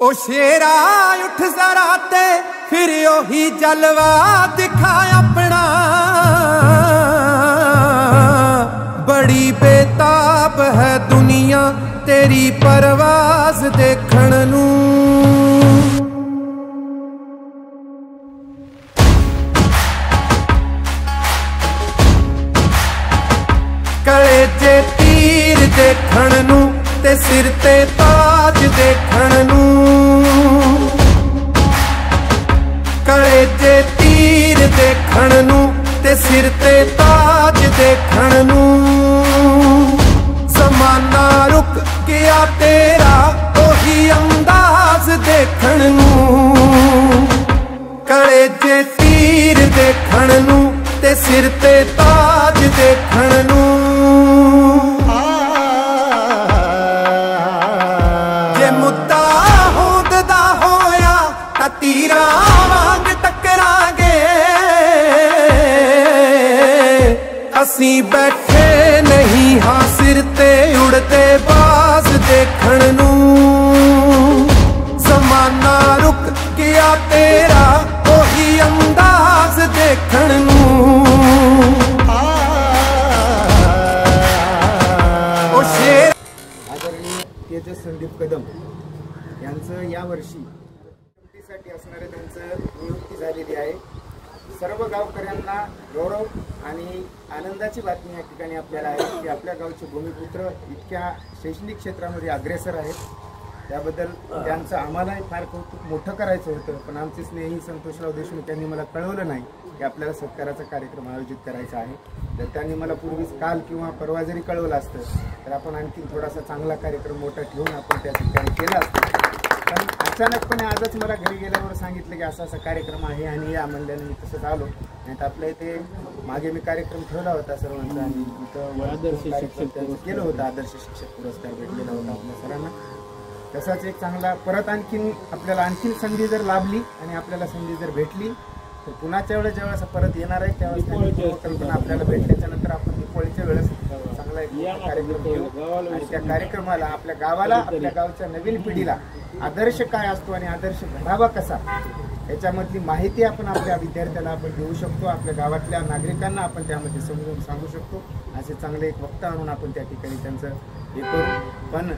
ओ शेरा उठ जरा ते फिर ओही जलवा दिखा अपना। बड़ी बेताब है दुनिया तेरी परवाज देखण नू। कले चे तीर देखण नू ते सिर ते ताज देखण नू। कले चे तीर देखण नू ते सिर ते ताज देखण नू। ज़माना रुक गया तेरा ओही अंदाज देखण नू। कले चे तीर देखण नू ते सिर ते ताज देखण नू। तीरा वांग टकरांगे असी बैठे नहीं हाँ सिर ते उड़ते बाज देखण नू। ज़माना रुक गया तेरा ओही अंदाज देखण नू। ओ शेर आदरणीय तेजस संदीप कदम यांचं या वर्षी साठी असणारे त्यांचं नियुक्ती झालेली आहे। सर्व गावकऱ्यांना गौरव आणि आनंदाची बातमी या ठिकाणी आपल्याला आहे की आपल्या गावचे भूमिपुत्र इतक्या शैक्षणिक क्षेत्रामध्ये अग्रेसर आहेत। त्याबद्दल त्यांचं आम्हालाही फार कौतुक मोठं करायचं होतं, पण आमचे स्नेही संतोषराव देशमुख यांनी मला कळवलं नाही की आपल्याला सत्काराचा कार्यक्रम आयोजित करायचा आहे। तर त्यांनी मला पूर्वीच काल किंवा परवा जरी कळवलं असतं तर आपण आणखी थोडासा चांगला कार्यक्रम मोठा ठेवून आपण त्या ठिकाणी केला असतं। पण अचानकपणे आजच मला घरी गेल्यावर सांगितलं की असा कार्यक्रम आहे आणि या म्हणल्याने मी तसंच आलो। नाही तर आपल्या इथे मागे मी कार्यक्रम ठेवला होता सर्वांचा आणि इथं आदर्श शिक्षक केलं होतं, आदर्श शिक्षक पुरस्कार भेटलेला होता आपल्या सरांना। तसाच एक चांगला परत आपल्याला संधी जर लाभली आणि आपल्याला संधी जर भेटली तर पुन्हाच्या वेळेस जेव्हा परत येणार आहे त्यावेळेस कल्पना आपल्याला भेटल्याच्या नंतर आपण दिवाळीच्या वेळेस चांगला एक कार्यक्रम घेऊ आणि त्या कार्यक्रमाला आपल्या गावाला आपल्या गावच्या नवीन पिढीला आदर्श काय असतो आणि आदर्श घडावा कसा याच्यामधली माहिती आपण आपल्या विद्यार्थ्याला आपण देऊ शकतो। आपल्या गावातल्या नागरिकांना आपण त्यामध्ये समजून सांगू शकतो। असे चांगले एक वक्ता म्हणून आपण त्या ठिकाणी त्यांचं हे करू। पण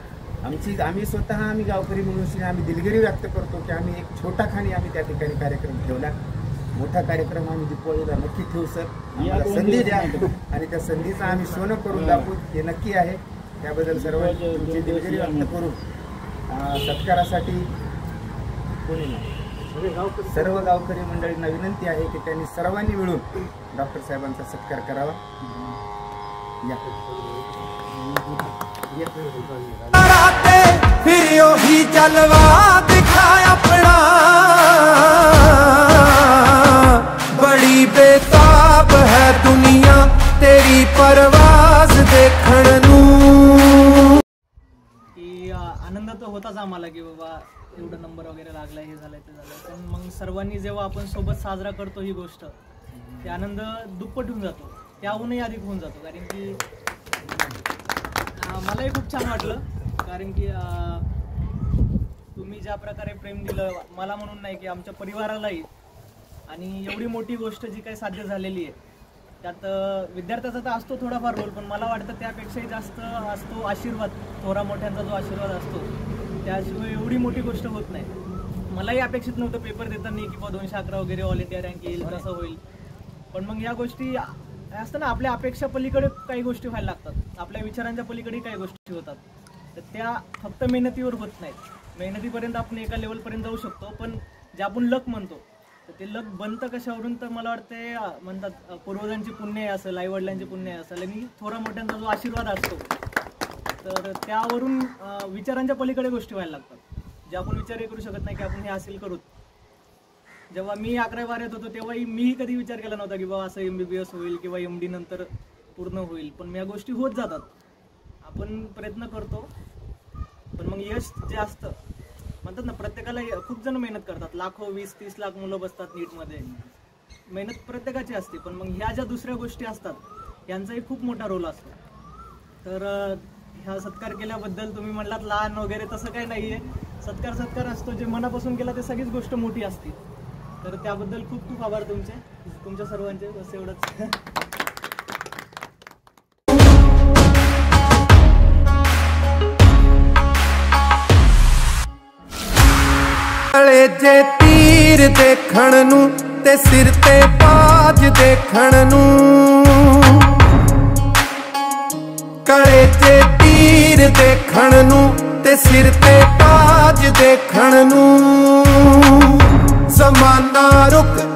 आम्ही स्वतः गावकरी म्हणून आम्ही दिलगिरी व्यक्त करतो की आम्ही एक छोटा खाणी आम्ही त्या ठिकाणी कार्यक्रम ठेवला। मोठा कार्यक्रम आम्ही दिवाळीला नक्की ठेवू सर, आम्हाला संधी द्या आणि त्या संधीचं आम्ही सोनं करून दाखवू हे नक्की आहे। त्याबद्दल सर्व तुमची दिलगिरी व्यक्त करून सत्कारासाठी कोणी नाही सर्व गावकरी मंडळींना विनंती आहे की त्यांनी सर्वांनी मिळून डॉक्टर साहेबांचा सत्कार करावा। फिर ओही जलवा दिखा अपना। बड़ी बेताब है दुनिया तेरी परवाज देखण नू। की आनंद तर होताच आम्हाला की बाबा एवढं नंबर वगैरे लागलाय, हे झालंय ते झालंय, पण मग सर्वांनी जेव्हा आपण सोबत साजरा करतो ही गोष्ट ते आनंद दुप्पट होऊन जातो, त्याहूनही अधिक होऊन जातो। कारण की मलाही खूप छान वाटलं, कारण की तुम्ही ज्या प्रकारे प्रेम दिलं मला म्हणून नाही की आमच्या परिवारालाही, आणि एवढी मोठी गोष्ट जी काही साध्य झालेली आहे त्यात विद्यार्थ्याचा तर असतो थोडाफार रोल, पण मला वाटतं त्यापेक्षाही जास्त असतो आशीर्वाद, थोरा मोठ्यांचा जो आशीर्वाद असतो, त्याशिवाय एवढी मोठी गोष्ट होत नाही। मलाही अपेक्षित नव्हतं पेपर देताना की 211 वगैरे ऑल इंडिया रँक येईल तसं होईल, पण मग या गोष्टी असतं ना आपल्या अपेक्षा पलीकडे काही गोष्टी व्हायला लागतात, आपल्या विचारांच्या पलीकडे काही गोष्टी होतात, तर त्या फक्त मेहनतीवर होत नाहीत। मेहनतीपर्यंत आपण एका लेवलपर्यंत जाऊ शकतो, पण जे आपण लक म्हणतो तर ते लक बनतं कशावरून, तर मला वाटते म्हणतात पूर्वजांची पुण्य असेल, आईवडिलांची पुण्य असेल आणि थोरा मोठ्यांचा जो आशीर्वाद असतो, तर त्यावरून विचारांच्या पलीकडे गोष्टी व्हायला लागतात, जे आपण विचारही करू शकत नाही की आपण हे हासिल करू। जेव्हा मी 11वी-12वीत होतो तेव्हाही मी कधी विचार केला नव्हता की बाबा असं MBBS होईल किंवा MD नंतर पूर्ण होईल, पण या गोष्टी होत जातात, आपण प्रयत्न करतो। पण मग यश जे असतं म्हणतात ना, प्रत्येकाला खूप जण मेहनत करतात, लाखो 20-30 लाख मुलं बसतात नीटमध्ये, मेहनत प्रत्येकाची असते, पण मग ह्या ज्या दुसऱ्या गोष्टी असतात यांचाही खूप मोठा रोल असतो। तर ह्या सत्कार केल्याबद्दल तुम्ही म्हणलात लहान वगैरे तसं काही नाहीये, सत्कार असतो, जे मनापासून केला ते सगळीच गोष्ट मोठी असते. तर त्याबद्दल खूप खूप आभार तुमच्या सर्वांचे. बस एवढंच. गले जे तीर देखण नू ते सिर ते ताज देखण नू, गले जे तीर देखण नू ते सिर ते ताज देखण नू, ज़माना रुक